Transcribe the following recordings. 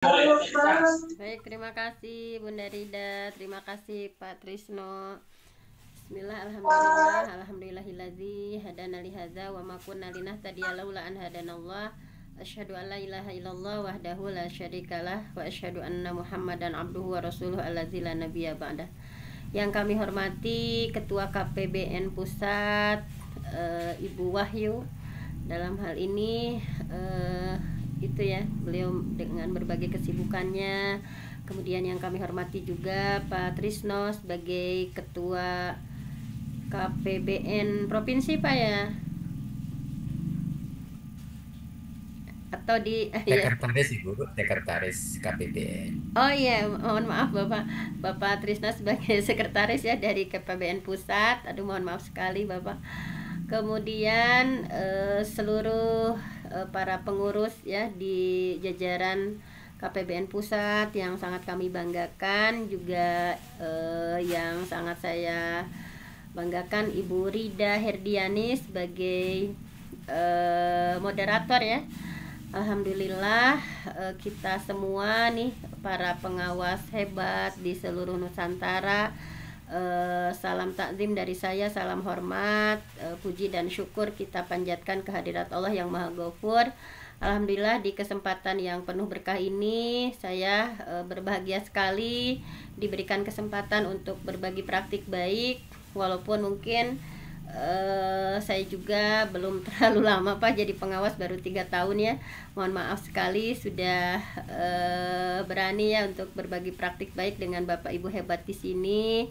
Baik, terima kasih Bunda Rida, terima kasih Pak Trisno. Bismillah, alhamdulillah, alhamdulillahiladzi hadana li hadza wa ma kunna linahtadiya laula an hadanallah. Asyhadu an la ilaha illallah wahdahu la syarikalah wa asyhadu anna Muhammadan abduhu wa rasuluhu allazi la nabiyya ba'dah. Yang kami hormati Ketua KPBN Pusat, Ibu Wahyu. Dalam hal ini itu ya, beliau dengan berbagai kesibukannya. Kemudian yang kami hormati juga Pak Trisno sebagai Ketua KPBN Provinsi, Pak ya, atau di Sekretaris Ibu, Sekretaris KPBN. oh iya, mohon maaf Bapak Trisno sebagai sekretaris ya dari KPBN Pusat. Aduh, mohon maaf sekali Bapak. Kemudian seluruh para pengurus ya di jajaran KPBN Pusat yang sangat kami banggakan, juga yang sangat saya banggakan Ibu Rida Herdiani sebagai moderator ya. Alhamdulillah, kita semua nih para pengawas hebat di seluruh Nusantara, salam takzim dari saya, salam hormat, puji dan syukur kita panjatkan kehadirat Allah yang Maha Ghafur. Alhamdulillah, di kesempatan yang penuh berkah ini saya berbahagia sekali diberikan kesempatan untuk berbagi praktik baik, walaupun mungkin saya juga belum terlalu lama Pak jadi pengawas, baru 3 tahun ya. Mohon maaf sekali, sudah berani ya untuk berbagi praktik baik dengan Bapak Ibu hebat di sini.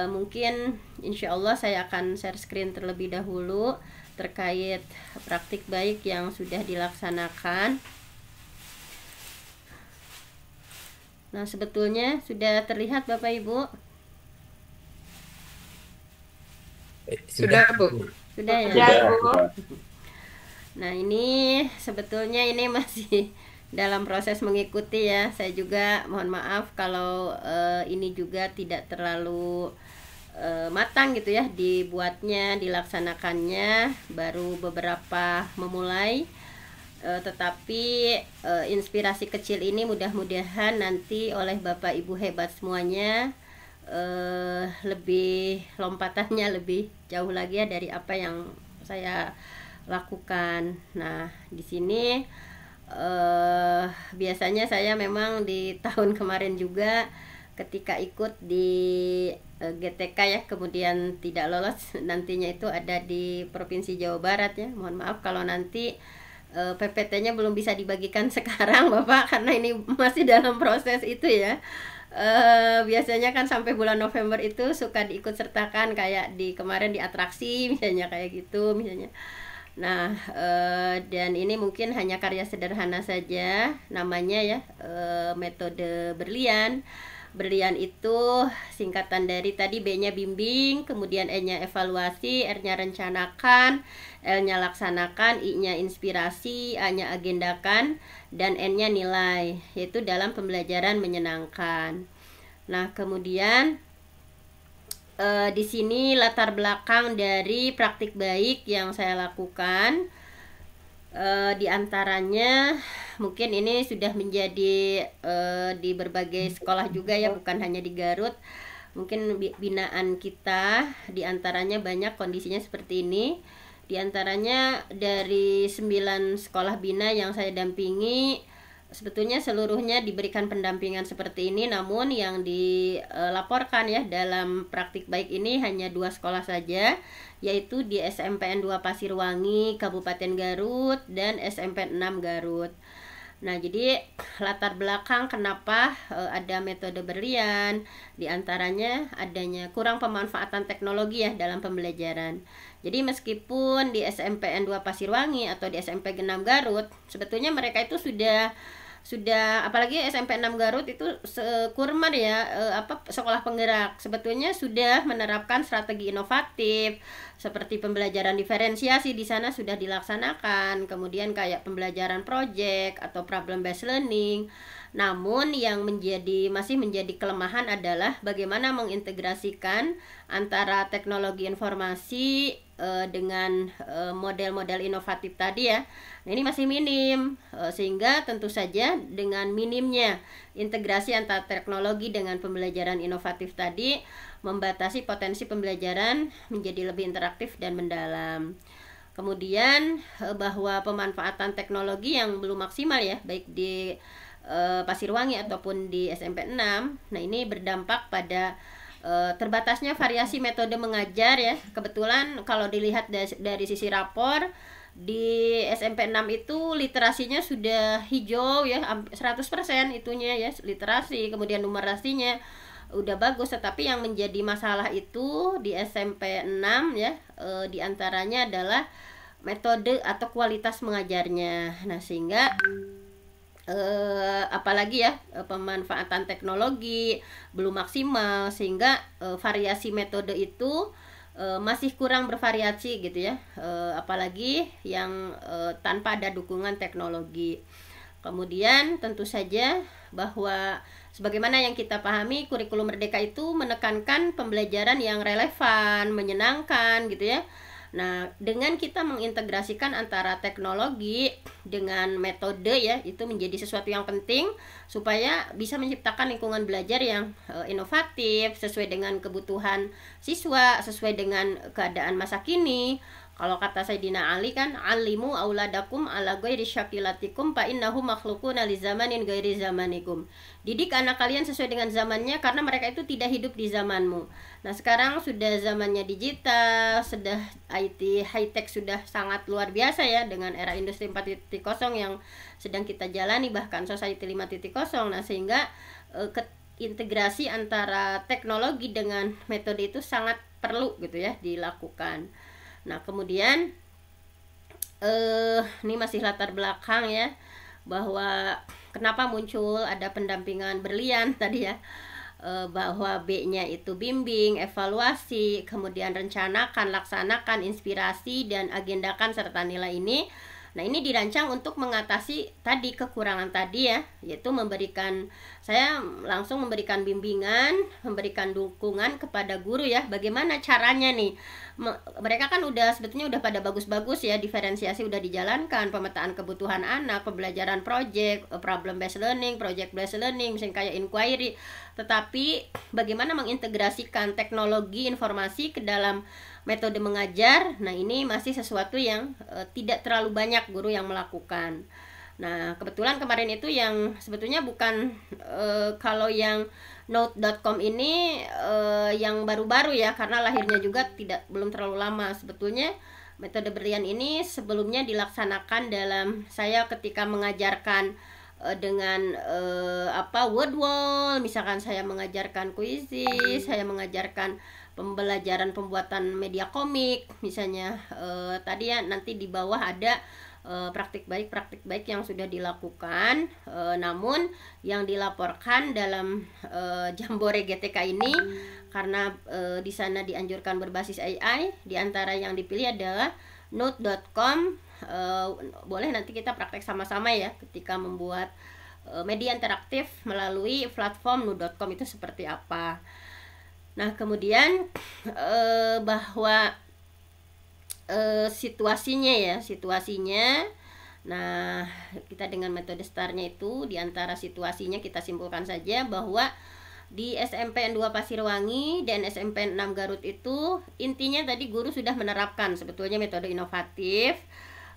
Mungkin insya Allah saya akan share screen terlebih dahulu terkait praktik baik yang sudah dilaksanakan. Nah, sebetulnya sudah terlihat Bapak Ibu? Sudah, Bu. Sudah ya? Sudah, Bu. Nah, ini sebetulnya ini masih dalam proses mengikuti ya. Saya juga mohon maaf kalau ini juga tidak terlalu matang gitu ya dibuatnya, dilaksanakannya, baru beberapa memulai. Tetapi inspirasi kecil ini mudah-mudahan nanti oleh Bapak Ibu hebat semuanya lebih lompatannya lebih jauh lagi ya dari apa yang saya lakukan. Nah, di sini biasanya saya memang di tahun kemarin juga ketika ikut di GTK ya, kemudian tidak lolos, nantinya itu ada di Provinsi Jawa Barat ya. Mohon maaf kalau nanti PPT-nya belum bisa dibagikan sekarang Bapak, karena ini masih dalam proses itu ya. Biasanya kan sampai bulan November itu suka diikut sertakan kayak di kemarin di atraksi misalnya, kayak gitu misalnya. Nah, dan ini mungkin hanya karya sederhana saja, namanya ya metode berlian. Berlian itu singkatan dari tadi, B-nya bimbing, kemudian E-nya evaluasi, R-nya rencanakan, L-nya laksanakan, I-nya inspirasi, A-nya agendakan, dan N-nya nilai, yaitu dalam pembelajaran menyenangkan. Nah, kemudian di sini latar belakang dari praktik baik yang saya lakukan, di antaranya mungkin ini sudah menjadi di berbagai sekolah juga ya, bukan hanya di Garut. Mungkin binaan kita di antaranya banyak kondisinya seperti ini. Di antaranya dari 9 sekolah bina yang saya dampingi, sebetulnya seluruhnya diberikan pendampingan seperti ini, namun yang dilaporkan ya dalam praktik baik ini hanya 2 sekolah saja, yaitu di SMPN 2 Pasirwangi Kabupaten Garut dan SMP 6 Garut. Nah, jadi latar belakang kenapa ada metode berlian, diantaranya adanya kurang pemanfaatan teknologi ya dalam pembelajaran. Jadi meskipun di SMPN 2 Pasirwangi atau di SMP 6 Garut, sebetulnya mereka itu sudah apalagi SMP 6 Garut itu sekurma ya, sekolah penggerak, sebetulnya sudah menerapkan strategi inovatif seperti pembelajaran diferensiasi di sana sudah dilaksanakan, kemudian kayak pembelajaran project atau problem based learning. Namun yang masih menjadi kelemahan adalah bagaimana mengintegrasikan antara teknologi informasi dengan model-model inovatif tadi ya. Nah, ini masih minim, sehingga tentu saja dengan minimnya integrasi antara teknologi dengan pembelajaran inovatif tadi membatasi potensi pembelajaran menjadi lebih interaktif dan mendalam. Kemudian bahwa pemanfaatan teknologi yang belum maksimal ya, baik di Pasirwangi ataupun di SMP 6. Nah, ini berdampak pada terbatasnya variasi metode mengajar ya. Kebetulan kalau dilihat dari sisi rapor di SMP 6 itu literasinya sudah hijau ya, 100% itunya ya, literasi. Kemudian numerasinya udah bagus, tetapi yang menjadi masalah itu di SMP 6 ya, diantaranya adalah metode atau kualitas mengajarnya. Nah, sehingga apalagi ya, pemanfaatan teknologi belum maksimal, sehingga variasi metode itu masih kurang bervariasi gitu ya, apalagi yang tanpa ada dukungan teknologi. Kemudian tentu saja bahwa sebagaimana yang kita pahami, kurikulum Merdeka itu menekankan pembelajaran yang relevan, menyenangkan gitu ya. Nah, dengan kita mengintegrasikan antara teknologi dengan metode ya, itu menjadi sesuatu yang penting supaya bisa menciptakan lingkungan belajar yang inovatif, sesuai dengan kebutuhan siswa, sesuai dengan keadaan masa kini. Kalau kata Sayyidina Ali kan, alimu auladakum ala ghairi syakilatikum fa innahu makhluquna li zamanin ghairi zamanikum. Didik anak kalian sesuai dengan zamannya, karena mereka itu tidak hidup di zamanmu. Nah, sekarang sudah zamannya digital, sudah IT high tech sudah sangat luar biasa ya, dengan era industri 4.0 yang sedang kita jalani, bahkan society 5.0. Nah, sehingga integrasi antara teknologi dengan metode itu sangat perlu gitu ya dilakukan. Nah, kemudian ini masih latar belakang ya, bahwa kenapa muncul ada pendampingan berlian tadi ya, bahwa B-nya itu bimbing, evaluasi, kemudian rencanakan, laksanakan, inspirasi, dan agendakan serta nilai ini. Nah, ini dirancang untuk mengatasi tadi kekurangan tadi ya, yaitu saya langsung memberikan bimbingan, memberikan dukungan kepada guru ya, bagaimana caranya nih. Mereka kan sebetulnya udah pada bagus-bagus ya, diferensiasi udah dijalankan, pemetaan kebutuhan anak, pembelajaran project, problem based learning, project based learning, misalnya kayak inquiry. Tetapi bagaimana mengintegrasikan teknologi informasi ke dalam metode mengajar, nah ini masih sesuatu yang tidak terlalu banyak guru yang melakukan. Nah, kebetulan kemarin itu yang sebetulnya bukan kalau yang note.com ini yang baru-baru ya, karena lahirnya juga belum terlalu lama. Sebetulnya metode berlian ini sebelumnya dilaksanakan dalam saya ketika mengajarkan dengan word wall, misalkan saya mengajarkan kuisi, saya mengajarkan pembelajaran pembuatan media komik misalnya, tadi ya, nanti di bawah ada praktik baik yang sudah dilakukan, namun yang dilaporkan dalam Jambore GTK ini, karena di sana dianjurkan berbasis AI, diantara yang dipilih adalah note.com. Boleh nanti kita praktek sama-sama ya, ketika membuat media interaktif melalui platform note.com itu seperti apa. Nah, kemudian bahwa situasinya. Nah, kita dengan metode STAR-nya itu, diantara situasinya kita simpulkan saja bahwa di SMP 2 Pasirwangi dan SMP 6 Garut itu intinya tadi guru sudah menerapkan sebetulnya metode inovatif,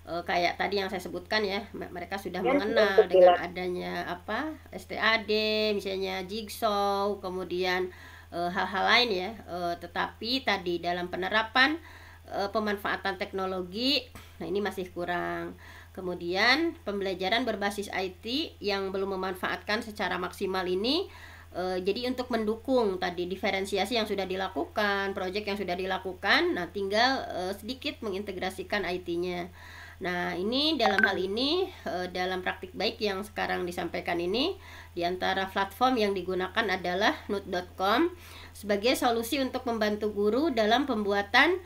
kayak tadi yang saya sebutkan ya, mereka sudah mengenal dengan adanya STAD, misalnya jigsaw, kemudian hal-hal lain ya, tetapi tadi dalam penerapan pemanfaatan teknologi, nah ini masih kurang. Kemudian pembelajaran berbasis IT yang belum memanfaatkan secara maksimal ini, jadi untuk mendukung tadi diferensiasi yang sudah dilakukan, proyek yang sudah dilakukan, nah tinggal sedikit mengintegrasikan IT-nya. Nah, ini dalam hal ini, dalam praktik baik yang sekarang disampaikan ini, diantara platform yang digunakan adalah note.com sebagai solusi untuk membantu guru dalam pembuatan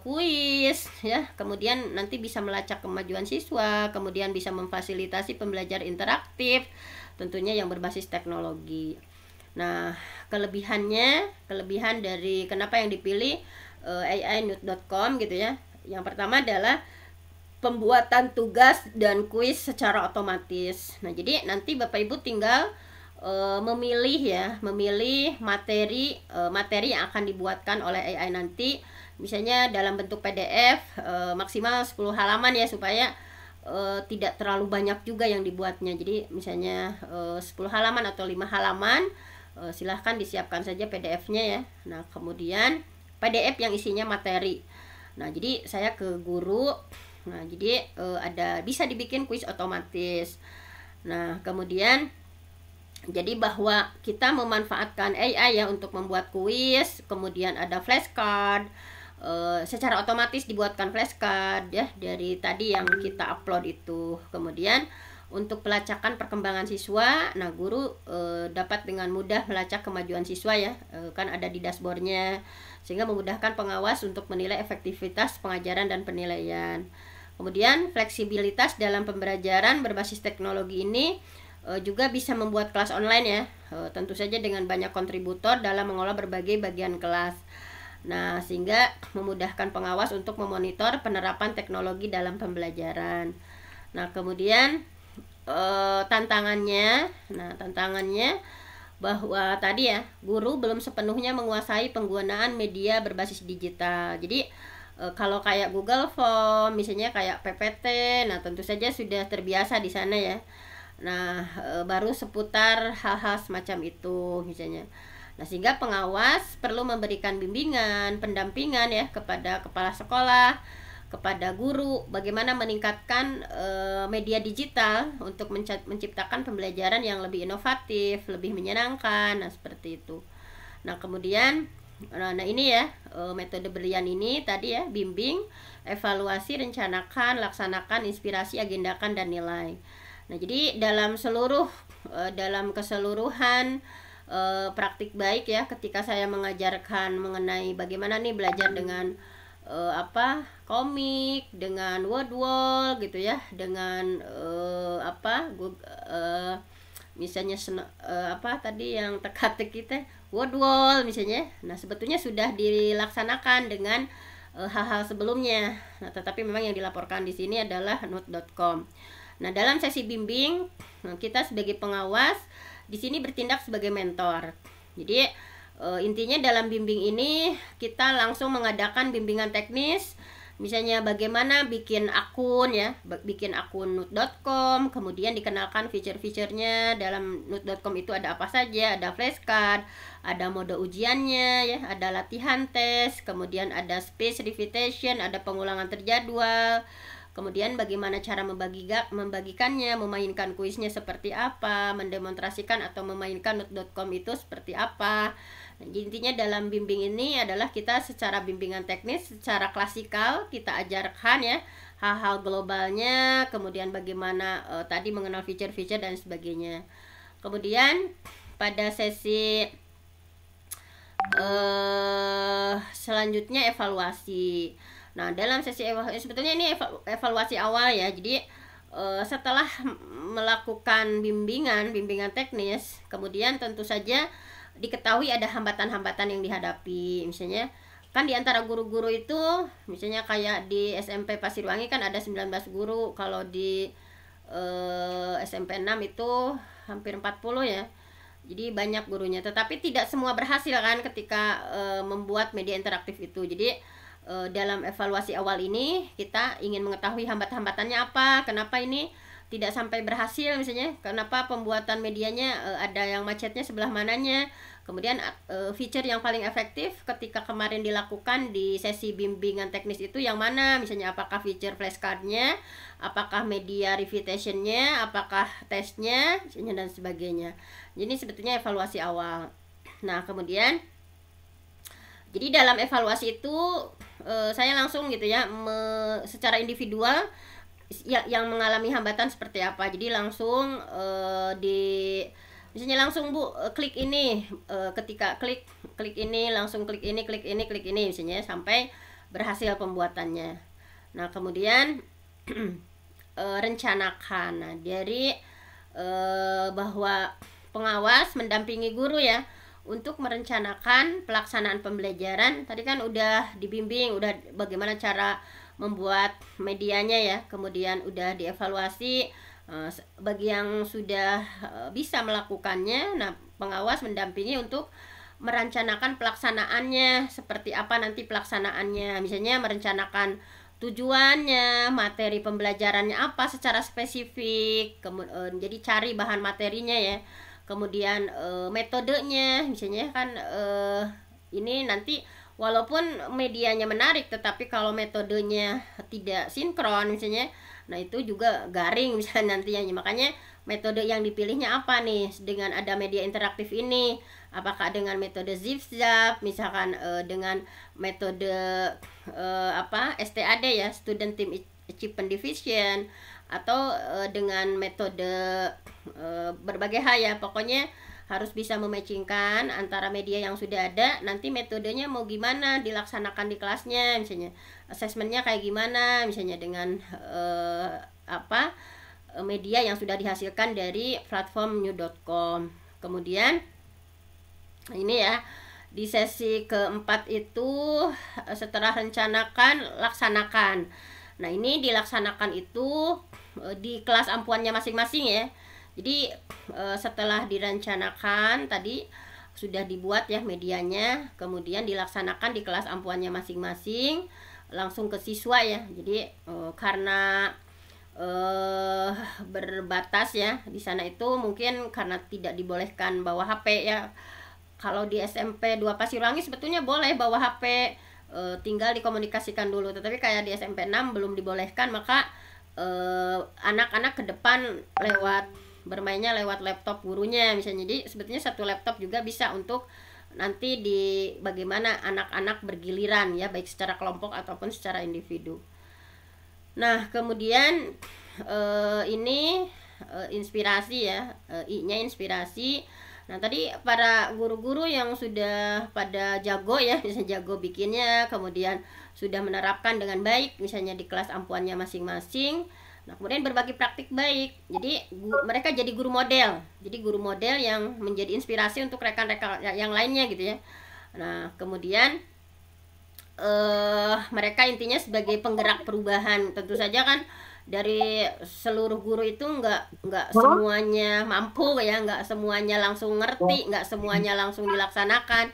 kuis ya, kemudian nanti bisa melacak kemajuan siswa, kemudian bisa memfasilitasi pembelajaran interaktif, tentunya yang berbasis teknologi. Nah, kelebihan dari kenapa yang dipilih AI-Note.com gitu ya. Yang pertama adalah pembuatan tugas dan kuis secara otomatis. Nah, jadi nanti Bapak Ibu tinggal memilih materi yang akan dibuatkan oleh AI nanti, misalnya dalam bentuk PDF maksimal 10 halaman ya, supaya tidak terlalu banyak juga yang dibuatnya. Jadi misalnya 10 halaman atau 5 halaman, silahkan disiapkan saja PDF-nya ya. Nah, kemudian PDF yang isinya materi. Nah, jadi saya ke guru. Nah, jadi bisa dibikin kuis otomatis. Nah, kemudian jadi bahwa kita memanfaatkan AI ya untuk membuat kuis, kemudian ada flashcard, secara otomatis dibuatkan flashcard ya dari tadi yang kita upload itu. Kemudian untuk pelacakan perkembangan siswa, nah guru dapat dengan mudah melacak kemajuan siswa ya, kan ada di dashboardnya, sehingga memudahkan pengawas untuk menilai efektivitas pengajaran dan penilaian. Kemudian fleksibilitas dalam pembelajaran berbasis teknologi ini juga bisa membuat kelas online ya, tentu saja dengan banyak kontributor dalam mengolah berbagai bagian kelas. Nah, sehingga memudahkan pengawas untuk memonitor penerapan teknologi dalam pembelajaran. Nah, kemudian tantangannya bahwa tadi ya, guru belum sepenuhnya menguasai penggunaan media berbasis digital. Jadi kalau kayak Google Form, misalnya kayak PPT, nah tentu saja sudah terbiasa di sana ya. Nah, baru seputar hal-hal semacam itu misalnya. Nah, sehingga pengawas perlu memberikan bimbingan, pendampingan ya kepada kepala sekolah, kepada guru, bagaimana meningkatkan media digital untuk menciptakan pembelajaran yang lebih inovatif, lebih menyenangkan, nah seperti itu. Nah, kemudian ini ya, metode berlian ini tadi ya, bimbing, evaluasi, rencanakan, laksanakan, inspirasi, agendakan, dan nilai. Nah, jadi dalam keseluruhan praktik baik ya, ketika saya mengajarkan mengenai bagaimana nih belajar dengan komik, dengan word wall gitu ya, dengan misalnya tadi yang teka-teki kita word wall misalnya. Nah, sebetulnya sudah dilaksanakan dengan hal-hal sebelumnya. Nah, tetapi memang yang dilaporkan di sini adalah Note.com. Nah, dalam sesi bimbing, kita sebagai pengawas di sini bertindak sebagai mentor. Jadi intinya dalam bimbing ini kita langsung mengadakan bimbingan teknis, misalnya bagaimana bikin akun ya, bikin akun Note.com, kemudian dikenalkan fitur-fiturnya. Dalam Note.com itu ada apa saja, ada flashcard, ada mode ujiannya ya, ada latihan tes, kemudian ada space repetition, ada pengulangan terjadwal. Kemudian bagaimana cara membagikannya, memainkan kuisnya seperti apa, mendemonstrasikan atau memainkan Note.com itu seperti apa. Nah, intinya dalam bimbing ini adalah kita secara bimbingan teknis, secara klasikal kita ajarkan ya hal-hal globalnya, kemudian bagaimana tadi mengenal feature-feature dan sebagainya. Kemudian pada sesi selanjutnya evaluasi. Nah, dalam sesi evaluasi, sebetulnya ini evaluasi awal ya. Jadi setelah melakukan bimbingan teknis, kemudian tentu saja diketahui ada hambatan-hambatan yang dihadapi. Misalnya kan di antara guru-guru itu, misalnya kayak di SMP Pasirwangi kan ada 19 guru, kalau di SMP 6 itu hampir 40 ya. Jadi banyak gurunya, tetapi tidak semua berhasil kan ketika membuat media interaktif itu. Jadi dalam evaluasi awal ini kita ingin mengetahui hambat-hambatannya apa, kenapa ini tidak sampai berhasil, misalnya kenapa pembuatan medianya ada yang macetnya sebelah mananya. Kemudian feature yang paling efektif ketika kemarin dilakukan di sesi bimbingan teknis itu yang mana, misalnya apakah feature flashcardnya, apakah media repetitionnya, apakah tesnya, misalnya, dan sebagainya. Jadi sebetulnya evaluasi awal. Nah, kemudian jadi dalam evaluasi itu saya langsung gitu ya, secara individual yang mengalami hambatan seperti apa. Jadi langsung misalnya langsung Bu klik ini, ketika klik ini langsung klik ini misalnya sampai berhasil pembuatannya. Nah, kemudian rencanakan. Nah, dari bahwa pengawas mendampingi guru ya untuk merencanakan pelaksanaan pembelajaran. Tadi kan udah dibimbing, udah bagaimana cara membuat medianya ya, kemudian udah dievaluasi bagi yang sudah bisa melakukannya. Nah, pengawas mendampingi untuk merencanakan pelaksanaannya, seperti apa nanti pelaksanaannya, misalnya merencanakan tujuannya, materi pembelajarannya apa secara spesifik, jadi cari bahan materinya ya, kemudian metodenya, misalnya kan ini nanti walaupun medianya menarik, tetapi kalau metodenya tidak sinkron misalnya, nah itu juga garing misalnya nantinya. Makanya metode yang dipilihnya apa nih dengan ada media interaktif ini, apakah dengan metode zip-zap misalkan, dengan metode STAD ya, Student Team Achievement Division, atau dengan metode berbagai hal ya. Pokoknya harus bisa mematchingkan antara media yang sudah ada, nanti metodenya mau gimana dilaksanakan di kelasnya, misalnya asesmennya kayak gimana misalnya dengan media yang sudah dihasilkan dari platform new.com. Kemudian ini ya, di sesi keempat itu setelah rencanakan, laksanakan. Nah, ini dilaksanakan itu di kelas ampuannya masing-masing ya. Jadi setelah direncanakan tadi sudah dibuat ya medianya, kemudian dilaksanakan di kelas ampuannya masing-masing langsung ke siswa ya. Jadi karena berbatas ya di sana itu, mungkin karena tidak dibolehkan bawa HP ya. Kalau di SMP 2 Pasirwangi sebetulnya boleh bawa HP, tinggal dikomunikasikan dulu. Tetapi kayak di SMP 6 belum dibolehkan, maka anak-anak ke depan bermainnya lewat laptop gurunya misalnya. Jadi sebetulnya satu laptop juga bisa untuk nanti di bagaimana anak-anak bergiliran ya, baik secara kelompok ataupun secara individu. Nah, kemudian ini inspirasi ya, I-nya inspirasi. Nah, tadi para guru-guru yang sudah pada jago ya, misalnya jago bikinnya, kemudian sudah menerapkan dengan baik misalnya di kelas ampuannya masing-masing. Nah, kemudian berbagi praktik baik. Jadi mereka jadi guru model. Jadi guru model yang menjadi inspirasi untuk rekan-rekan yang lainnya gitu ya. Nah, kemudian mereka intinya sebagai penggerak perubahan. Tentu saja kan dari seluruh guru itu nggak semuanya mampu ya, nggak semuanya langsung ngerti, nggak semuanya langsung dilaksanakan.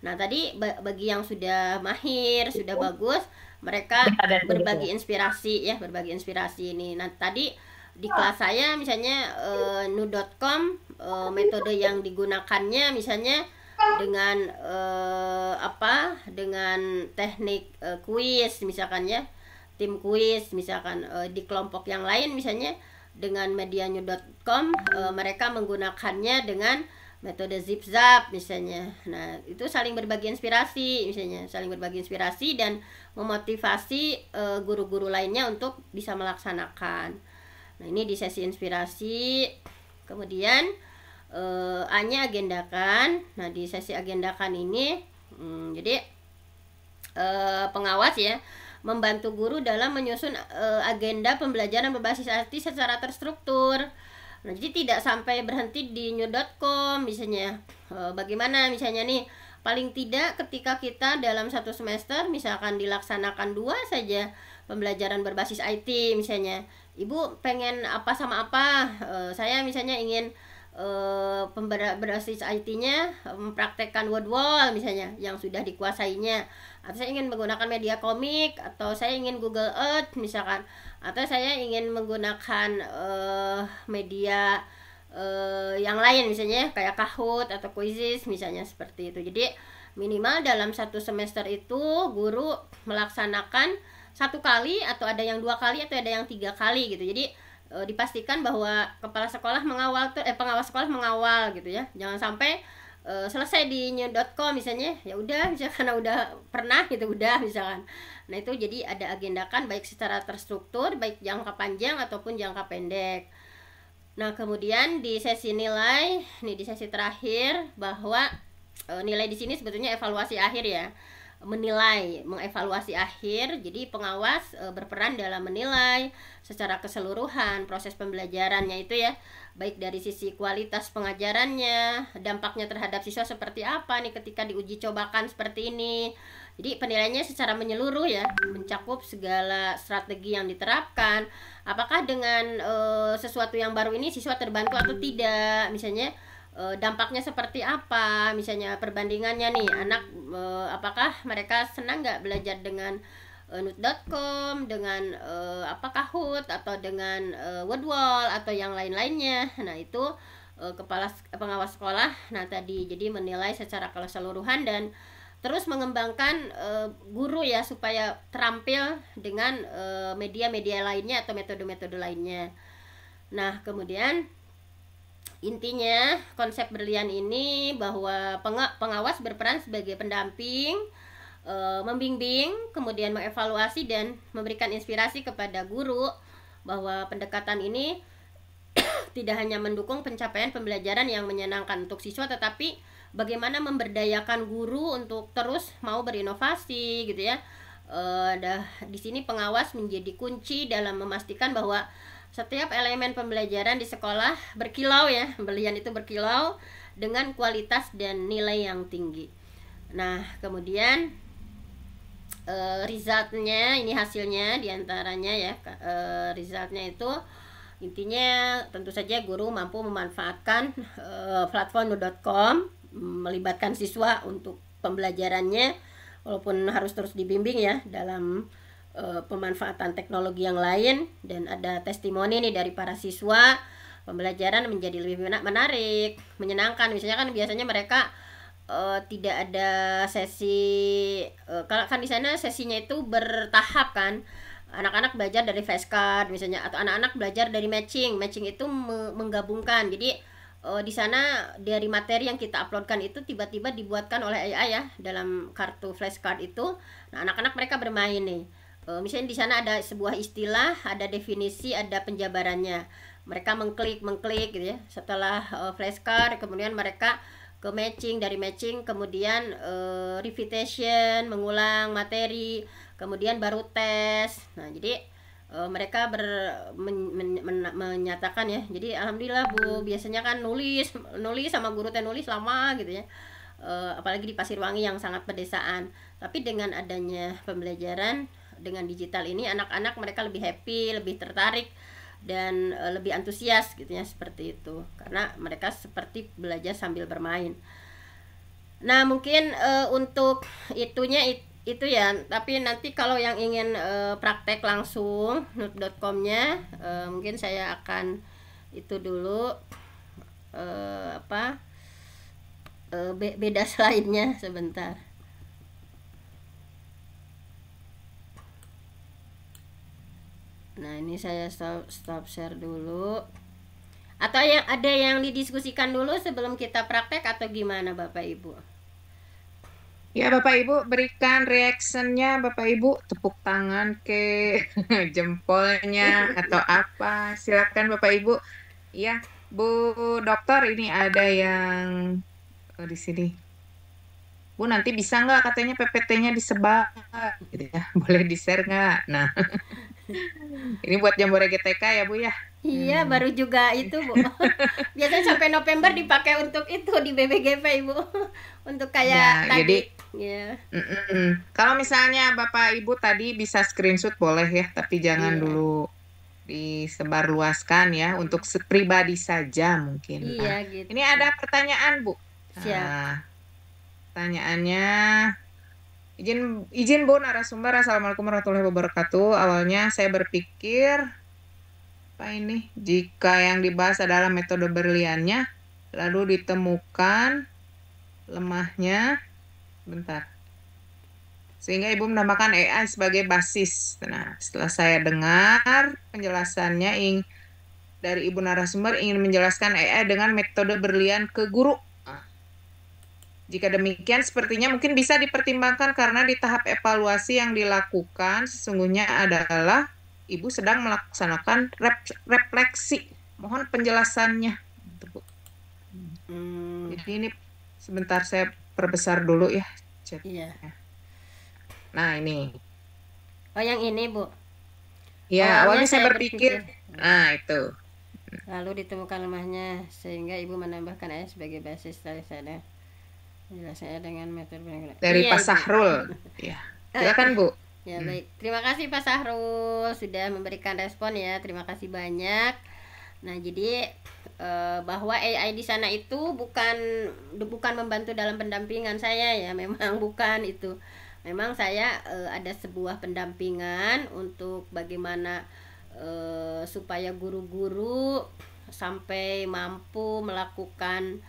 Nah, tadi bagi yang sudah mahir, sudah bagus, mereka berbagi inspirasi ya, berbagi inspirasi ini. Nah, tadi di kelas saya misalnya new.com, metode yang digunakannya misalnya dengan dengan teknik kuis misalkan ya, tim kuis misalkan. Di kelompok yang lain misalnya dengan media new.com, mereka menggunakannya dengan metode zip-zap misalnya. Nah, itu saling berbagi inspirasi misalnya, saling berbagi inspirasi dan memotivasi guru-guru lainnya untuk bisa melaksanakan. Nah, ini di sesi inspirasi. Kemudian A-nya agendakan. Nah, di sesi agendakan ini jadi pengawas ya membantu guru dalam menyusun agenda pembelajaran berbasis IT secara terstruktur. Nah, jadi tidak sampai berhenti di new.com misalnya. Bagaimana misalnya nih, paling tidak ketika kita dalam satu semester misalkan dilaksanakan 2 saja pembelajaran berbasis IT misalnya. Ibu pengen apa sama apa, saya misalnya ingin berbasis IT-nya mempraktekkan word wall misalnya yang sudah dikuasainya, atau saya ingin menggunakan media komik, atau saya ingin Google Earth misalkan, atau saya ingin menggunakan media yang lain misalnya kayak Kahoot atau Quizzes misalnya, seperti itu. Jadi minimal dalam satu semester itu guru melaksanakan 1 kali, atau ada yang 2 kali, atau ada yang 3 kali gitu. Jadi dipastikan bahwa kepala sekolah mengawal pengawas sekolah mengawal gitu ya. Jangan sampai selesai di new.com misalnya, ya udah misalkan karena udah pernah gitu udah misalkan. Nah, itu jadi ada agendakan baik secara terstruktur, baik jangka panjang ataupun jangka pendek. Nah, kemudian di sesi nilai, nih di sesi terakhir, bahwa nilai di sini sebetulnya evaluasi akhir ya. menilai, mengevaluasi akhir. Jadi pengawas berperan dalam menilai secara keseluruhan proses pembelajarannya itu ya, baik dari sisi kualitas pengajarannya, dampaknya terhadap siswa seperti apa nih ketika diuji cobakan seperti ini. Jadi penilaiannya secara menyeluruh ya, mencakup segala strategi yang diterapkan. Apakah dengan sesuatu yang baru ini siswa terbantu atau tidak? Misalnya dampaknya seperti apa? Misalnya perbandingannya nih, anak apakah mereka senang nggak belajar dengan Nut.com, dengan Kahoot atau dengan Wordwall atau yang lain-lainnya. Nah itu kepala pengawas sekolah. Nah tadi jadi menilai secara keseluruhan dan terus mengembangkan guru ya supaya terampil dengan media-media lainnya atau metode-metode lainnya. Nah, kemudian intinya konsep berlian ini bahwa pengawas berperan sebagai pendamping, membimbing, kemudian mengevaluasi dan memberikan inspirasi kepada guru bahwa pendekatan ini tidak hanya mendukung pencapaian pembelajaran yang menyenangkan untuk siswa, tetapi bagaimana memberdayakan guru untuk terus mau berinovasi gitu ya. Di sini pengawas menjadi kunci dalam memastikan bahwa setiap elemen pembelajaran di sekolah berkilau ya, berlian itu berkilau dengan kualitas dan nilai yang tinggi. Nah kemudian resultnya ini hasilnya diantaranya ya, resultnya itu intinya tentu saja guru mampu memanfaatkan platform Nut.com, melibatkan siswa untuk pembelajarannya walaupun harus terus dibimbing ya dalam pemanfaatan teknologi yang lain, dan ada testimoni nih dari para siswa, pembelajaran menjadi lebih menarik, menyenangkan. Misalnya kan biasanya mereka tidak ada sesi kalau kan di sana sesinya itu bertahap kan, anak-anak belajar dari flashcard misalnya, atau anak-anak belajar dari matching itu menggabungkan. Jadi di sana dari materi yang kita uploadkan itu tiba-tiba dibuatkan oleh AI ya dalam kartu flashcard itu. Nah anak-anak mereka bermain nih, misalnya di sana ada sebuah istilah, ada definisi, ada penjabarannya. Mereka mengklik gitu ya. Setelah flashcard kemudian mereka ke matching, dari matching kemudian revision, mengulang materi, kemudian baru tes. Nah jadi mereka menyatakan ya, jadi alhamdulillah Bu, biasanya kan nulis sama guru teh nulis lama gitu ya, apalagi di Pasirwangi yang sangat pedesaan. Tapi dengan adanya pembelajaran dengan digital ini, anak-anak mereka lebih happy, lebih tertarik dan lebih antusias gitu ya, seperti itu, karena mereka seperti belajar sambil bermain. Nah mungkin untuk itu ya, tapi nanti kalau yang ingin praktek langsung Nut.com-nya, mungkin saya akan itu dulu beda slide-nya sebentar. Nah ini saya stop share dulu, atau yang ada yang didiskusikan dulu sebelum kita praktek atau gimana Bapak Ibu? Ya Bapak Ibu, berikan reactionnya Bapak Ibu, tepuk tangan ke jempolnya atau apa, silakan Bapak Ibu. Ya Bu Dokter, ini ada yang di sini. Bu nanti bisa nggak katanya PPT-nya disebar gitu ya, boleh di-share nggak? Nah ini buat Jambore GTK ya Bu ya. Iya baru juga itu Bu. Biasanya sampai November dipakai untuk itu di BBGP Ibu. Untuk kayak ya, tadi jadi ya. Kalau misalnya Bapak Ibu tadi bisa screenshot boleh ya, tapi jangan dulu disebarluaskan ya, untuk pribadi saja mungkin. Iya gitu. Ini ada pertanyaan Bu. Siap. Pertanyaannya, izin Bu narasumber, Assalamualaikum warahmatullahi wabarakatuh. Awalnya saya berpikir jika yang dibahas adalah metode berliannya, lalu ditemukan lemahnya, sehingga Ibu menambahkan AI sebagai basis. Nah, setelah saya dengar penjelasannya dari Ibu narasumber, ingin menjelaskan AI dengan metode berlian ke guru. Jika demikian, sepertinya mungkin bisa dipertimbangkan karena di tahap evaluasi yang dilakukan sesungguhnya adalah Ibu sedang melaksanakan refleksi. Mohon penjelasannya. Jadi ini sebentar saya perbesar dulu ya. Iya. Nah, ini. Oh, yang ini, Bu. Ya, Awalnya awalnya saya saya berpikir, berpikir, nah itu. lalu ditemukan lemahnya sehingga Ibu menambahkan ayat sebagai basis dari saya. Menjelaskannya dengan metode berikut. Dari Iya, Pak Ibu. Sahrul. Ya, Eh, silakan Bu. Ya, Hmm. baik. Terima kasih Pak Sahrul sudah memberikan respon ya. Terima kasih banyak. Nah, jadi bahwa AI di sana itu bukan membantu dalam pendampingan saya ya, memang bukan itu. Memang saya ada sebuah pendampingan untuk bagaimana supaya guru-guru sampai mampu melakukan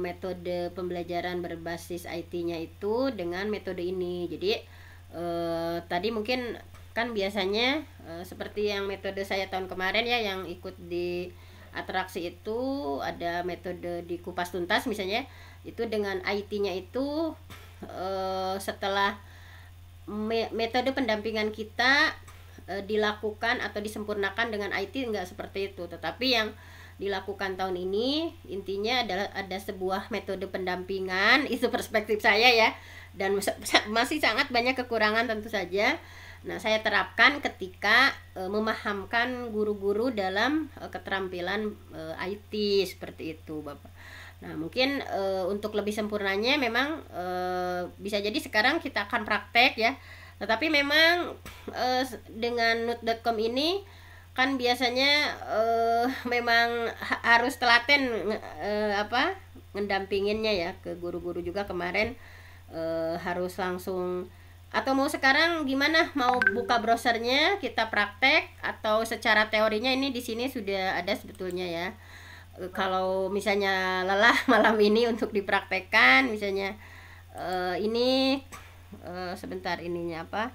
metode pembelajaran berbasis IT-nya itu dengan metode ini. Jadi tadi mungkin kan biasanya seperti yang metode saya tahun kemarin ya, yang ikut di atraksi itu ada metode di kupas tuntas misalnya, itu dengan IT-nya itu setelah metode pendampingan kita dilakukan atau disempurnakan dengan IT, enggak seperti itu. Tetapi yang dilakukan tahun ini intinya adalah ada sebuah metode pendampingan, itu perspektif saya ya, dan masih sangat banyak kekurangan tentu saja. Nah, saya terapkan ketika memahamkan guru-guru dalam keterampilan IT seperti itu, Bapak. Nah, mungkin untuk lebih sempurnanya memang bisa jadi sekarang kita akan praktek ya. Tetapi memang dengan Nut.com ini kan biasanya memang harus telaten ngedampinginnya ya ke guru-guru juga. Kemarin harus langsung, atau mau sekarang gimana, mau buka browsernya kita praktek, atau secara teorinya ini di sini sudah ada sebetulnya ya. Kalau misalnya lelah malam ini untuk dipraktekkan misalnya ini sebentar ininya apa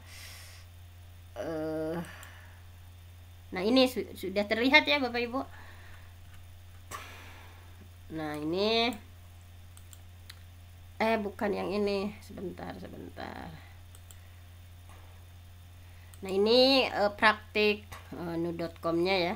nah ini sudah terlihat ya Bapak Ibu. Nah ini bukan yang ini, sebentar. Nah ini praktik nu.com-nya ya.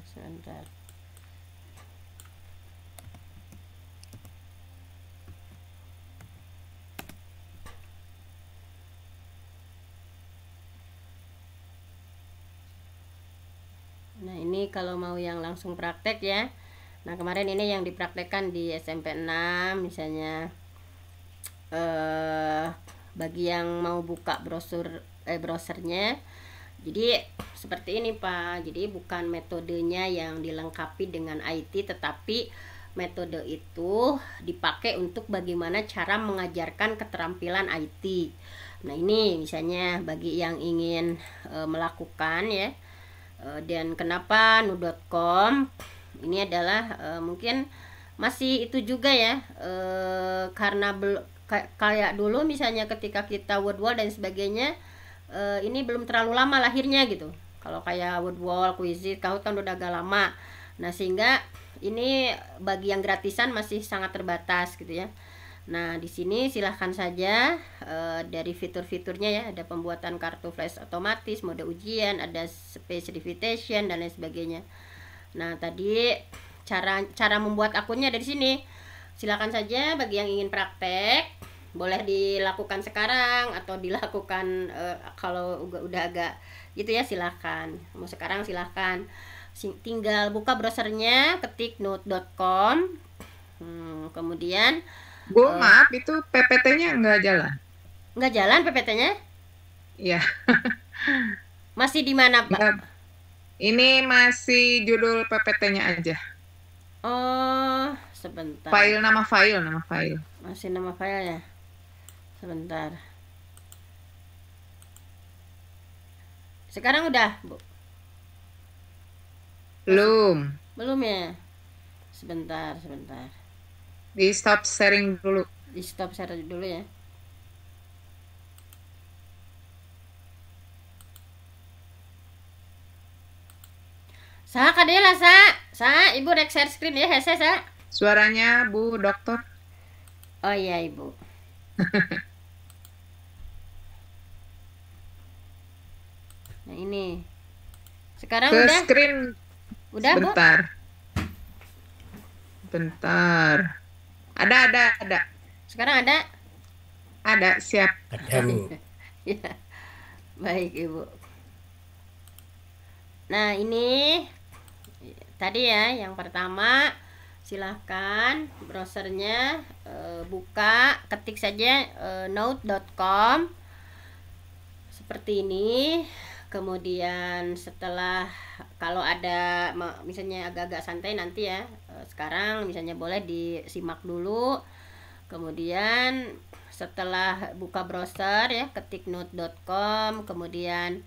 Sebentar. Nah ini kalau mau yang langsung praktek ya. Nah kemarin ini yang dipraktekkan di SMP 6 misalnya, bagi yang mau buka browsernya. Jadi seperti ini Pak. Jadi bukan metodenya yang dilengkapi dengan IT, tetapi metode itu dipakai untuk bagaimana cara mengajarkan keterampilan IT. Nah ini misalnya bagi yang ingin melakukan ya. Dan kenapa nu.com ini adalah mungkin masih itu juga ya, karena kayak dulu misalnya ketika kita Wordwall dan sebagainya, ini belum terlalu lama lahirnya gitu. Kalau kayak Wordwall, Quizlet, Kahoot kan udah agak lama. Nah sehingga ini bagi yang gratisan masih sangat terbatas gitu ya. Nah di sini silahkan saja dari fitur-fiturnya ya, ada pembuatan kartu flash otomatis, mode ujian, ada space revitation dan lain sebagainya. Nah tadi cara membuat akunnya dari sini. Silakan saja bagi yang ingin praktek, boleh dilakukan sekarang atau dilakukan kalau udah agak gitu ya, silakan. Mau sekarang silakan. Tinggal buka browsernya, ketik note.com. Kemudian Bu, maaf itu PPT-nya nggak jalan. Nggak jalan PPT-nya? Iya. Masih di mana, Pak? Nggak. Ini masih judul PPT-nya aja. Oh, sebentar. Nama file. Masih nama file ya. Sebentar. Sekarang udah, Bu? Belum ya? Sebentar. Di stop sharing dulu. Di stop share dulu ya. Sa, kadela sa, Ibu rek share screen ya, hese sa. Suaranya Bu Dokter. Oh iya Ibu. Nah, ini. Sekarang Ke udah? screen Udah, Bu? bentar. Bentar. Ada. Sekarang ada? Ada, siap. Ada, Bu. Ya. Baik, Ibu. Nah, ini tadi ya, yang pertama silahkan browsernya buka, ketik saja note.com seperti ini. Kemudian setelah, kalau ada misalnya agak-agak santai nanti ya, sekarang misalnya boleh disimak dulu. Kemudian setelah buka browser ya, ketik note.com, kemudian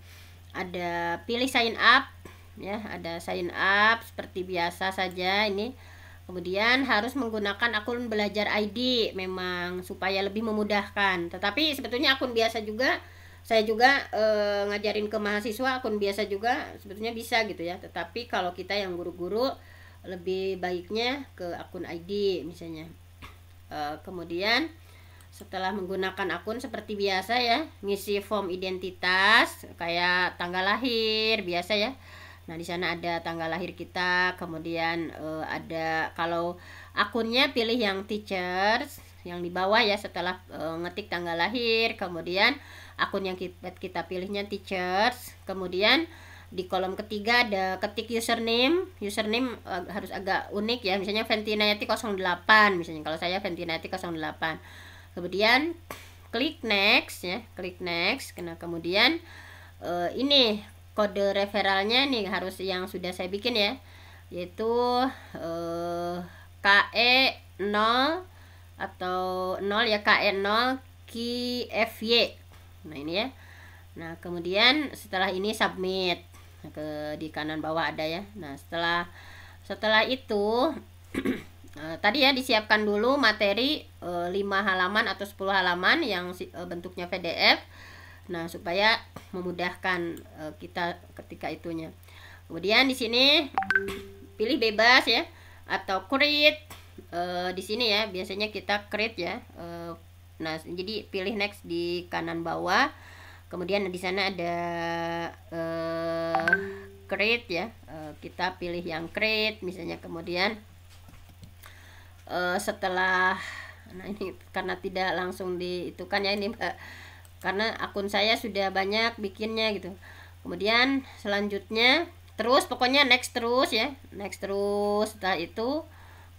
ada pilih sign up ya, ada sign up seperti biasa saja ini. Kemudian harus menggunakan akun belajar ID memang supaya lebih memudahkan. Tetapi sebetulnya akun biasa juga, saya juga ngajarin ke mahasiswa akun biasa juga sebetulnya bisa gitu ya. Tetapi kalau kita yang guru-guru lebih baiknya ke akun ID misalnya. Kemudian setelah menggunakan akun seperti biasa ya, ngisi form identitas kayak tanggal lahir biasa ya. Nah, di sana ada tanggal lahir kita, kemudian ada, kalau akunnya pilih yang teachers yang di bawah ya, setelah ngetik tanggal lahir, kemudian akun yang kita pilihnya teachers, kemudian di kolom ketiga ada ketik username harus agak unik ya, misalnya Ventinayati 08 misalnya, kalau saya Ventinayati 08. Kemudian klik next ya, klik next. Nah, kemudian ini kode referralnya nih harus yang sudah saya bikin ya, yaitu KE0 atau 0 ya, KE0 KFY. Nah, ini ya. Nah, kemudian setelah ini submit. Nah, di kanan bawah ada ya. Nah, setelah itu tadi ya disiapkan dulu materi 5 halaman atau 10 halaman yang bentuknya PDF. Nah, supaya memudahkan kita ketika itunya. Kemudian di sini pilih bebas ya atau create. Di sini ya biasanya kita create ya. Nah, jadi pilih next di kanan bawah. Kemudian di sana ada create ya. Kita pilih yang create misalnya. Kemudian setelah, nah ini karena tidak langsung diitukan ya ini Mbak, karena akun saya sudah banyak bikinnya gitu. Kemudian selanjutnya terus pokoknya next terus ya, next terus. Setelah itu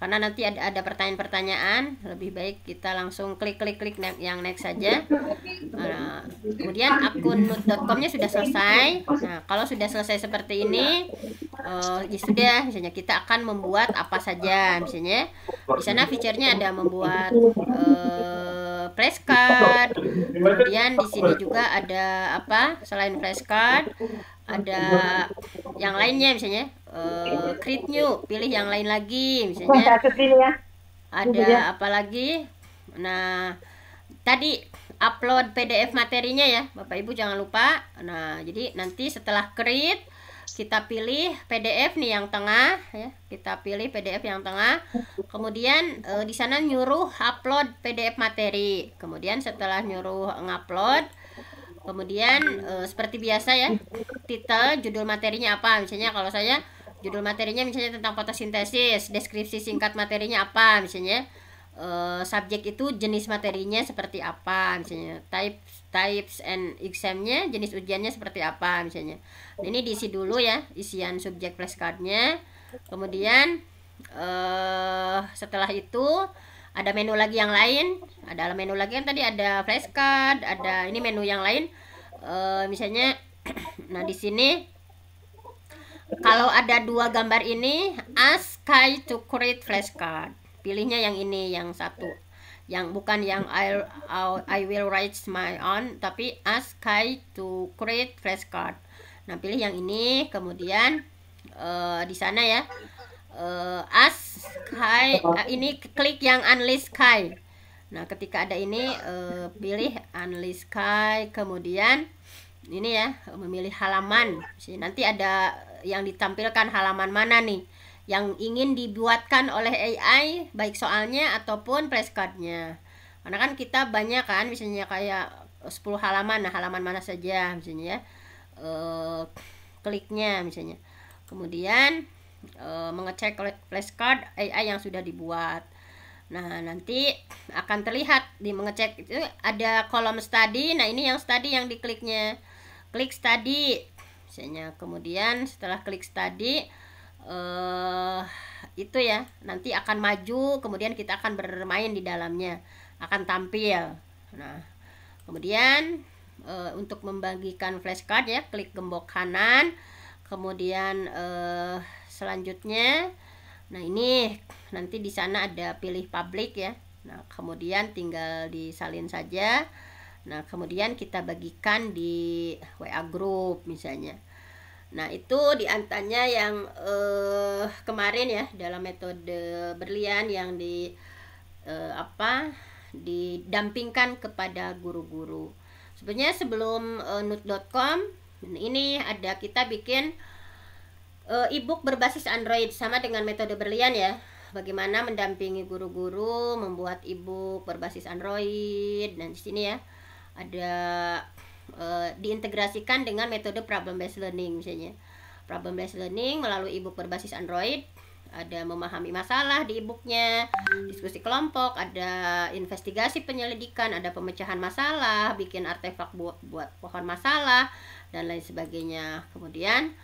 karena nanti ada pertanyaan-pertanyaan, lebih baik kita langsung klik yang next saja. Nah, kemudian akun note.com-nya sudah selesai. Nah, kalau sudah selesai seperti ini, ya sudah, misalnya kita akan membuat apa saja. Misalnya di sana fiturnya ada membuat flashcard. Kemudian di sini juga ada apa? Selain flashcard, ada yang lainnya misalnya create new, pilih yang lain lagi misalnya. Ada apa lagi? Nah, tadi upload PDF materinya ya Bapak Ibu, jangan lupa. Nah, jadi nanti setelah create kita pilih PDF nih yang tengah ya, kita pilih PDF yang tengah. Kemudian di sana nyuruh upload PDF materi. Kemudian setelah nyuruh ngupload, kemudian seperti biasa ya, titel, judul materinya apa. Misalnya kalau saya judul materinya misalnya tentang fotosintesis, deskripsi singkat materinya apa misalnya, subjek itu jenis materinya seperti apa misalnya, types and examnya, jenis ujiannya seperti apa misalnya. Nah, ini diisi dulu ya isian subjek flashcardnya. Kemudian setelah itu ada menu lagi yang lain, ada menu lagi kan tadi ada flashcard, ada ini menu yang lain misalnya. Nah, di sini kalau ada 2 gambar ini, ask Kai to create flashcard. Pilihnya yang ini, yang satu, yang bukan yang I will write my own, tapi ask Kai to create flashcard. Nah, pilih yang ini. Kemudian di sana ya, ask Kai, ini klik yang unlist Kai. Nah, ketika ada ini pilih unlist Kai. Kemudian ini ya, memilih halaman. Nanti ada yang ditampilkan halaman mana nih yang ingin dibuatkan oleh AI, baik soalnya ataupun flashcardnya. Karena kan kita banyak kan, misalnya kayak 10 halaman, nah halaman mana saja misalnya ya. eh, kliknya misalnya. Kemudian mengecek flashcard AI yang sudah dibuat. Nah, nanti akan terlihat di mengecek itu ada kolom study. Nah, ini yang study yang dikliknya. Klik study misalnya. Kemudian setelah klik study itu ya, nanti akan maju, kemudian kita akan bermain di dalamnya, akan tampil. Nah, kemudian untuk membagikan flashcard ya, klik gembok kanan. Kemudian selanjutnya, nah ini nanti di sana ada pilih public ya. Nah, kemudian tinggal disalin saja. Nah, kemudian kita bagikan di WA group misalnya. Nah, itu diantaranya yang kemarin ya dalam metode berlian yang didampingkan kepada guru-guru. Sebenarnya sebelum nut.com ini ada kita bikin e-book berbasis Android sama dengan metode berlian ya. Bagaimana mendampingi guru-guru membuat e-book berbasis Android, dan di sini ya ada diintegrasikan dengan metode problem based learning misalnya. Problem based learning melalui e-book berbasis Android, ada memahami masalah di e-booknya, diskusi kelompok, ada investigasi penyelidikan, ada pemecahan masalah, bikin artefak buat pohon masalah dan lain sebagainya. Kemudian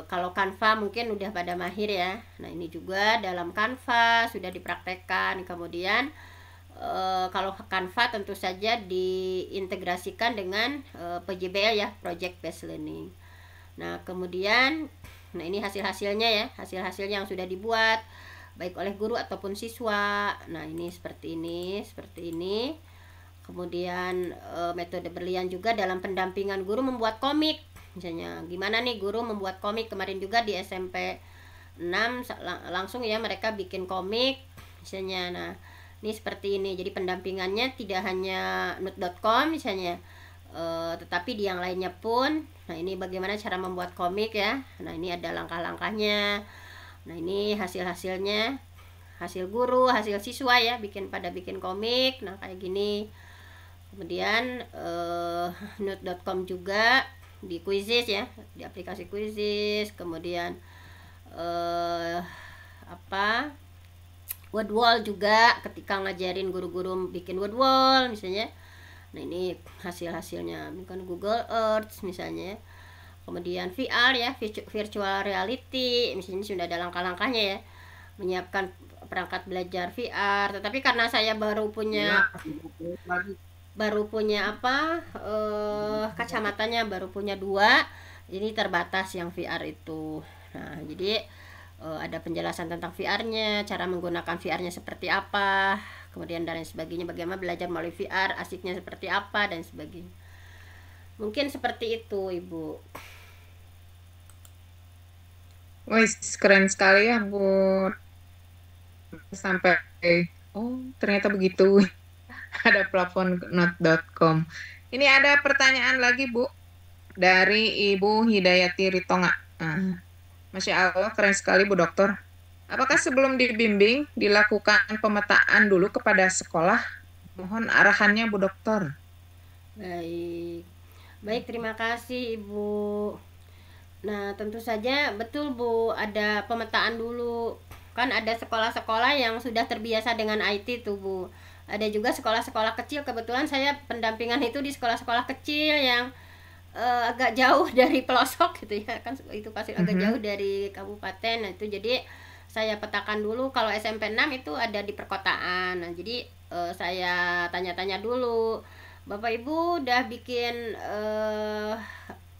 kalau Canva mungkin udah pada mahir ya. Nah, ini juga dalam Canva sudah dipraktekkan. Kemudian kalau Canva tentu saja diintegrasikan dengan PJBL ya, Project Based Learning. Nah, kemudian ini hasil-hasilnya ya, hasil-hasil yang sudah dibuat baik oleh guru ataupun siswa. Nah, ini seperti ini. Kemudian metode berlian juga dalam pendampingan guru membuat komik. Misalnya gimana nih guru membuat komik, kemarin juga di SMP 6 langsung ya mereka bikin komik misalnya. Nah, ini seperti ini. Jadi pendampingannya tidak hanya nut.com misalnya, tetapi di yang lainnya pun. Nah, ini bagaimana cara membuat komik ya. Nah, ini ada langkah-langkahnya. Nah, ini hasil-hasilnya, hasil guru, hasil siswa ya, bikin komik. Nah, kayak gini. Kemudian nut.com juga di Quizizz ya, di aplikasi Quizizz. Kemudian word wall juga ketika ngajarin guru-guru bikin word wall misalnya. Nah, ini hasil-hasilnya bukan Google Earth misalnya. Kemudian VR ya, virtual reality misalnya, sudah ada langkah-langkahnya ya, menyiapkan perangkat belajar VR. Tetapi karena saya baru punya kacamatanya baru punya 2, ini terbatas yang VR itu. Nah, jadi ada penjelasan tentang VR-nya, cara menggunakan VR-nya seperti apa, kemudian dan sebagainya, bagaimana belajar melalui VR, asiknya seperti apa dan sebagainya. Mungkin seperti itu, Ibu. Wih, keren sekali ya, Bu. Sampai ternyata begitu. Ada platform not.com. Ini ada pertanyaan lagi, Bu, dari Ibu Hidayati Ritonga. Masya Allah, keren sekali Bu Dokter. Apakah sebelum dibimbing dilakukan pemetaan dulu kepada sekolah? Mohon arahannya Bu Dokter. Baik, terima kasih Ibu. Nah, tentu saja betul Bu, ada pemetaan dulu. Kan ada sekolah-sekolah yang sudah terbiasa dengan IT tuh Bu. Ada juga sekolah-sekolah kecil, kebetulan saya pendampingan itu di sekolah-sekolah kecil yang agak jauh dari pelosok gitu ya, kan itu pasti agak jauh dari kabupaten. Nah, itu jadi saya petakan dulu. Kalau SMP 6 itu ada di perkotaan. Nah, jadi saya tanya-tanya dulu, Bapak Ibu udah bikin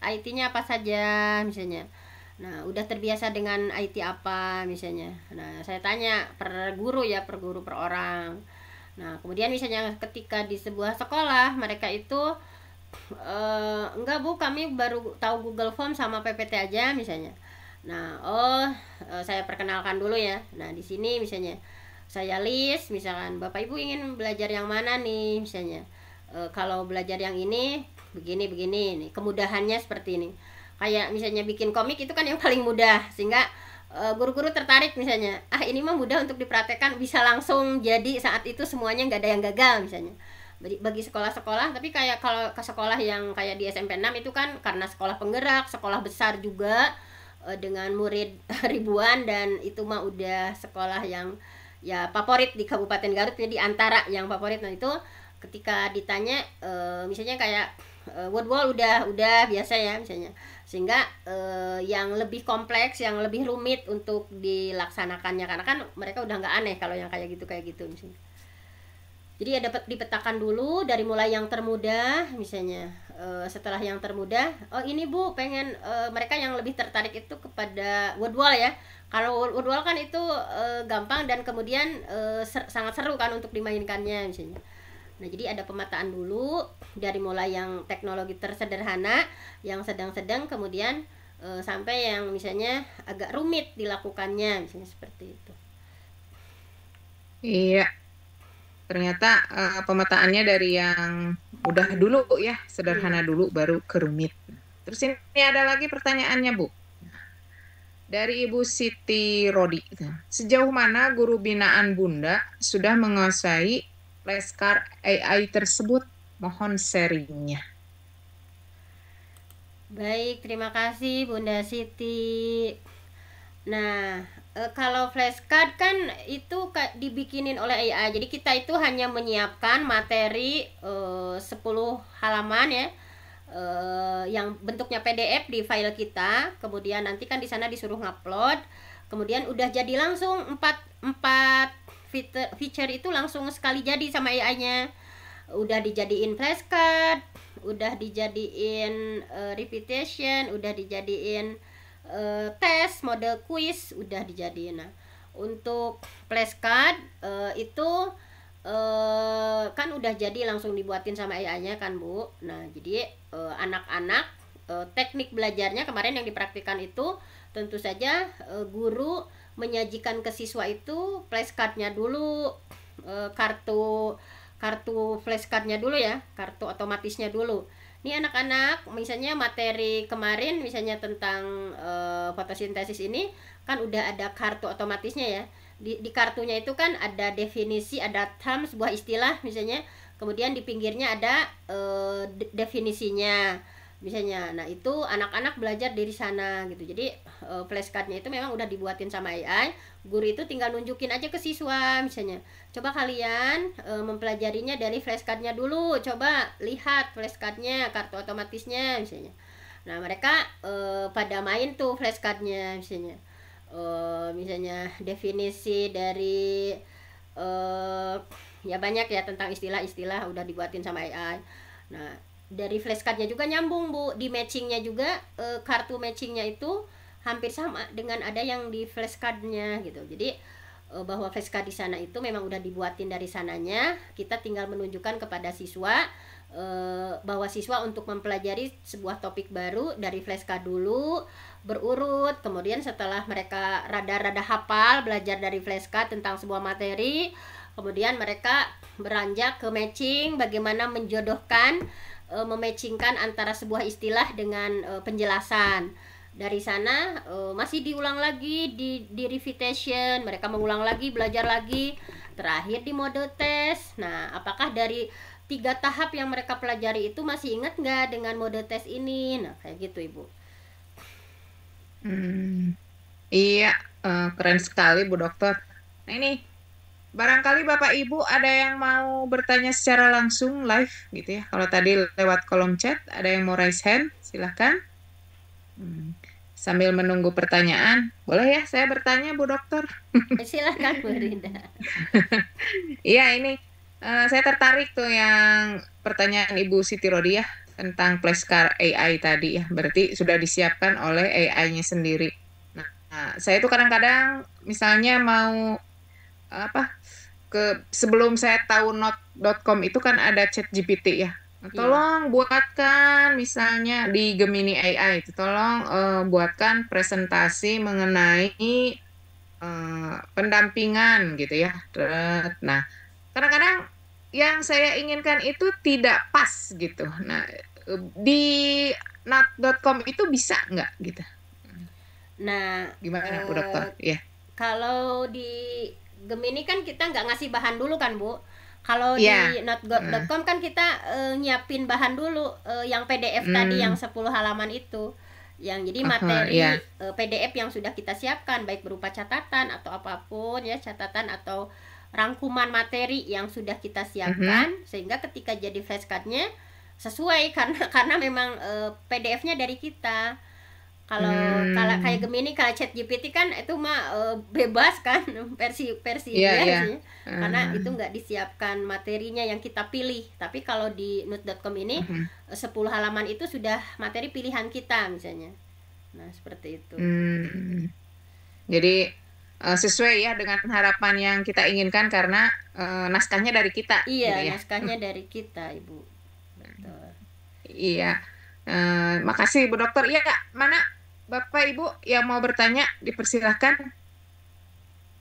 IT-nya apa saja misalnya. Nah, udah terbiasa dengan IT apa misalnya. Nah, saya tanya per guru ya, per guru per orang. Nah, kemudian misalnya ketika di sebuah sekolah mereka itu enggak Bu, kami baru tahu Google Form sama PPT aja misalnya. Nah, saya perkenalkan dulu ya. Nah, di sini misalnya saya list, misalkan Bapak Ibu ingin belajar yang mana nih misalnya. Kalau belajar yang ini begini nih, kemudahannya seperti ini. Kayak misalnya bikin komik itu kan yang paling mudah, sehingga guru-guru tertarik misalnya, ini mah mudah untuk dipraktekkan, bisa langsung jadi saat itu semuanya, nggak ada yang gagal misalnya. bagi sekolah-sekolah. Tapi kayak kalau ke sekolah yang kayak di SMP 6 itu kan karena sekolah penggerak, sekolah besar juga dengan murid ribuan, dan itu mah udah sekolah yang ya favorit di Kabupaten Garut, jadi antara yang favorit. Nah itu ketika ditanya misalnya kayak word-wall udah biasa ya misalnya, sehingga yang lebih kompleks, yang lebih rumit untuk dilaksanakannya, karena kan mereka udah nggak aneh kalau yang kayak gitu misalnya. Jadi ya dapat dipetakan dulu dari mulai yang termudah misalnya. Setelah yang termudah, oh ini Bu pengen mereka yang lebih tertarik itu kepada wordwall ya. Kalau wordwall kan itu gampang dan kemudian sangat seru kan untuk dimainkannya misalnya. Nah jadi ada pemetaan dulu dari mulai yang teknologi tersederhana, yang sedang-sedang, kemudian sampai yang misalnya agak rumit dilakukannya misalnya seperti itu. Iya, ternyata pemetaannya dari yang udah dulu ya, sederhana dulu baru ke rumit. Terus ini ada lagi pertanyaannya Bu, dari Ibu Siti Rodi. Sejauh mana guru binaan Bunda sudah menguasai flashcard AI tersebut? Mohon sharingnya. Baik, terima kasih Bunda Siti. Nah, kalau flashcard kan itu dibikinin oleh AI. Jadi kita itu hanya menyiapkan materi 10 halaman ya, yang bentuknya PDF di file kita. Kemudian nanti kan di sana disuruh ngupload. Kemudian udah jadi langsung 4 feature itu langsung sekali jadi sama AI-nya. Udah dijadiin flashcard, udah dijadiin repetition, udah dijadiin tes, model quiz, udah dijadiin. Nah, untuk flashcard itu kan udah jadi langsung dibuatin sama AI-nya kan Bu. Nah jadi anak-anak teknik belajarnya kemarin yang dipraktikkan itu tentu saja guru menyajikan ke siswa itu flashcardnya dulu, kartu flashcardnya dulu ya, kartu otomatisnya dulu. Ini anak-anak misalnya materi kemarin misalnya tentang fotosintesis ini kan udah ada kartu otomatisnya ya. Di kartunya itu kan ada definisi, ada term, sebuah istilah misalnya, kemudian di pinggirnya ada definisinya misalnya. Nah itu anak-anak belajar dari sana gitu. Jadi flashcardnya itu memang udah dibuatin sama AI. Guru itu tinggal nunjukin aja ke siswa misalnya, coba kalian mempelajarinya dari flashcardnya dulu, coba lihat flashcardnya, kartu otomatisnya misalnya. Nah mereka pada main tuh flashcardnya misalnya, misalnya definisi dari ya banyak ya tentang istilah-istilah udah dibuatin sama AI. Nah dari flashcardnya juga nyambung Bu, di matchingnya juga kartu matchingnya itu hampir sama dengan ada yang di flashcardnya gitu. Jadi bahwa flashcard di sana itu memang udah dibuatin dari sananya, kita tinggal menunjukkan kepada siswa bahwa siswa untuk mempelajari sebuah topik baru dari flashcard dulu berurut. Kemudian setelah mereka rada-rada hafal belajar dari flashcard tentang sebuah materi, kemudian mereka beranjak ke matching, bagaimana menjodohkan, mematchingkan antara sebuah istilah dengan penjelasan. Dari sana masih diulang lagi di repetition, mereka mengulang lagi, belajar lagi, terakhir di mode tes. Nah apakah dari 3 tahap yang mereka pelajari itu masih ingat nggak dengan mode tes ini? Nah kayak gitu Ibu. Iya, keren sekali Bu Dokter. Nah ini barangkali Bapak Ibu ada yang mau bertanya secara langsung live gitu ya. Kalau tadi lewat kolom chat ada yang mau raise hand, silahkan. Sambil menunggu pertanyaan, boleh ya saya bertanya Bu Dokter? Silahkan Bu Rinda. Iya ini saya tertarik tuh yang pertanyaan Ibu Siti Rodi ya tentang flashcard AI tadi ya. Berarti sudah disiapkan oleh AI-nya sendiri. Nah, saya tuh kadang-kadang misalnya mau sebelum saya tahu note.com itu kan ada ChatGPT ya. Tolong buatkan misalnya di Gemini AI itu tolong buatkan presentasi mengenai pendampingan gitu ya. Nah, kadang-kadang yang saya inginkan itu tidak pas gitu. Nah, di not.com itu bisa nggak gitu? Nah, gimana Bu Dokter? Ya. Kalau di Gemini kan kita nggak ngasih bahan dulu kan Bu. Kalau Iya. di notgot.com kan kita nyiapin bahan dulu, yang PDF tadi yang 10 halaman itu. Yang jadi materi Iya. PDF yang sudah kita siapkan, baik berupa catatan atau apapun ya, catatan atau rangkuman materi yang sudah kita siapkan, sehingga ketika jadi flashcardnya sesuai karena memang PDF-nya dari kita. Kalau kayak Gemini, kalau ChatGPT kan itu mah bebas kan, versi dia sih. Karena itu nggak disiapkan materinya yang kita pilih. Tapi kalau di nut.com ini 10 halaman itu sudah materi pilihan kita misalnya. Nah, seperti itu. Jadi sesuai ya dengan harapan yang kita inginkan karena naskahnya dari kita. Iya, gitu ya. naskahnya dari kita, Ibu. Betul. Iya. Makasih Bu Dokter. Iya, mana Bapak Ibu yang mau bertanya dipersilahkan.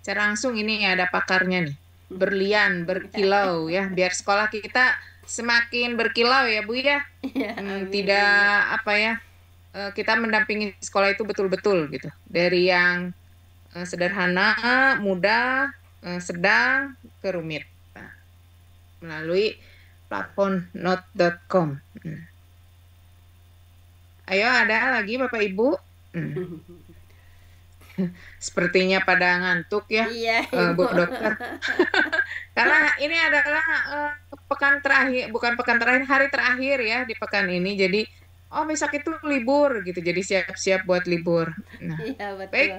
Secara langsung ini ada pakarnya nih. Berlian, berkilau ya, biar sekolah kita semakin berkilau ya Bu ya. Tidak apa ya, kita mendampingi sekolah itu betul-betul gitu. Dari yang sederhana, mudah, sedang, ke rumit. Nah, melalui platform note.com. Ayo, ada lagi Bapak Ibu? Sepertinya pada ngantuk ya, Iya, Bu Dokter. Karena ini adalah pekan terakhir, bukan pekan terakhir, hari terakhir ya di pekan ini. Jadi, besok itu libur gitu. Jadi siap-siap buat libur. Nah, iya, betul. baik.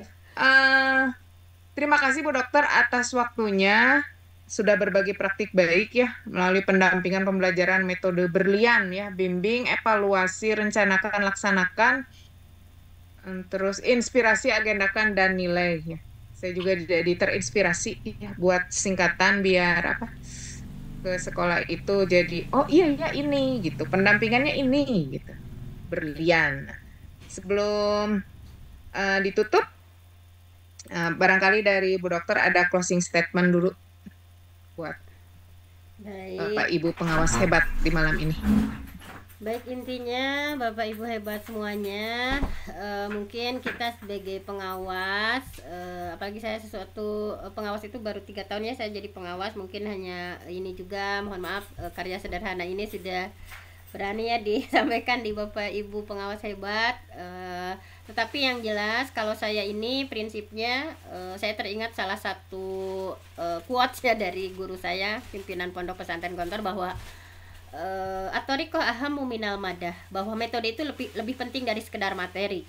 Terima kasih Bu Dokter atas waktunya. Sudah berbagi praktik baik ya melalui pendampingan pembelajaran metode berlian ya, bimbing, evaluasi, rencanakan, laksanakan, terus inspirasi, agendakan, dan nilai ya. Saya juga jadi terinspirasi ya buat singkatan biar apa ke sekolah itu jadi iya ini gitu, pendampingannya ini gitu, berlian. Sebelum ditutup, barangkali dari Bu Dokter ada closing statement dulu buat Bapak Ibu pengawas hebat di malam ini. Baik, intinya Bapak Ibu hebat semuanya, mungkin kita sebagai pengawas, apalagi saya pengawas itu baru 3 tahun ya saya jadi pengawas, mungkin hanya ini juga, mohon maaf, karya sederhana ini sudah berani ya disampaikan di Bapak Ibu pengawas hebat. Tetapi yang jelas kalau saya ini prinsipnya, saya teringat salah satu quotes ya dari guru saya, pimpinan Pondok Pesantren Gontor, bahwa at-thariqah ahammu minal madah, bahwa metode itu lebih penting dari sekedar materi.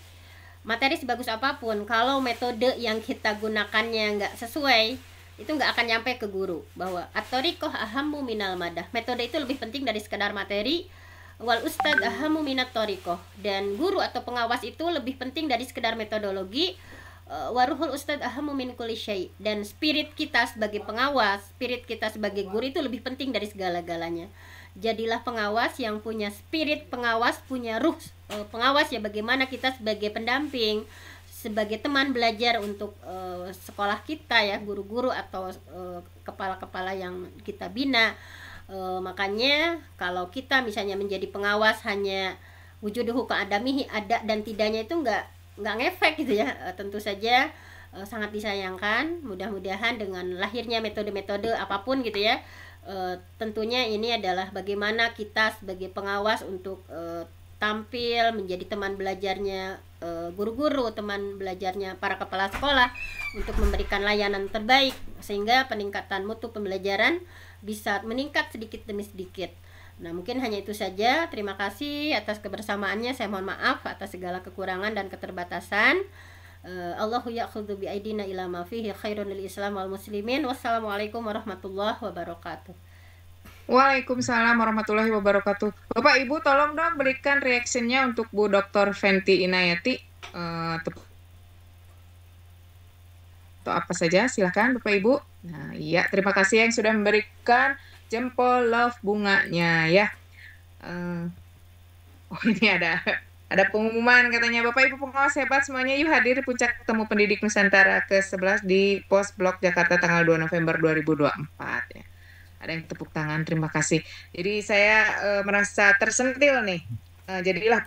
Materi sebagus apapun, kalau metode yang kita gunakannya nggak sesuai, itu nggak akan nyampe ke guru. Bahwa at-thariqah ahammu minal madah, metode itu lebih penting dari sekedar materi. Wal ustad ahammu minat thariqah, dan guru atau pengawas itu lebih penting dari sekedar metodologi. Waruhul ustad ahammu min kulli syai, dan spirit kita sebagai pengawas, spirit kita sebagai guru itu lebih penting dari segala-galanya. Jadilah pengawas yang punya spirit pengawas, punya ruh pengawas ya, bagaimana kita sebagai pendamping, sebagai teman belajar untuk sekolah kita ya, guru-guru atau kepala-kepala yang kita bina. Makanya kalau kita misalnya menjadi pengawas hanya wujuduhu ka'adamihi, ada dan tidaknya, itu nggak ngefek gitu ya. Tentu saja sangat disayangkan. Mudah-mudahan dengan lahirnya metode-metode apapun gitu ya, tentunya ini adalah bagaimana kita sebagai pengawas untuk tampil menjadi teman belajarnya guru-guru, teman belajarnya para kepala sekolah, untuk memberikan layanan terbaik sehingga peningkatan mutu pembelajaran bisa meningkat sedikit demi sedikit. Nah, mungkin hanya itu saja. Terima kasih atas kebersamaannya. Saya mohon maaf atas segala kekurangan dan keterbatasan. Allahu ya'khudhu bi'aidina ila ma fihi khairun lil Islam wal muslimin. Wassalamualaikum warahmatullahi wabarakatuh. Waalaikumsalam warahmatullahi wabarakatuh. Bapak Ibu tolong dong berikan reaksinya untuk Bu Dr. Fenty Inayati. Atau apa saja, silakan Bapak Ibu. Nah, iya, terima kasih yang sudah memberikan jempol love bunganya ya. Ini ada pengumuman katanya, Bapak Ibu pengawas hebat semuanya yuk hadir puncak ketemu pendidik Nusantara ke-11 di Pos Blok Jakarta tanggal 2 November 2024 ya. Ada yang tepuk tangan, terima kasih. Jadi saya merasa tersentil nih. Jadilah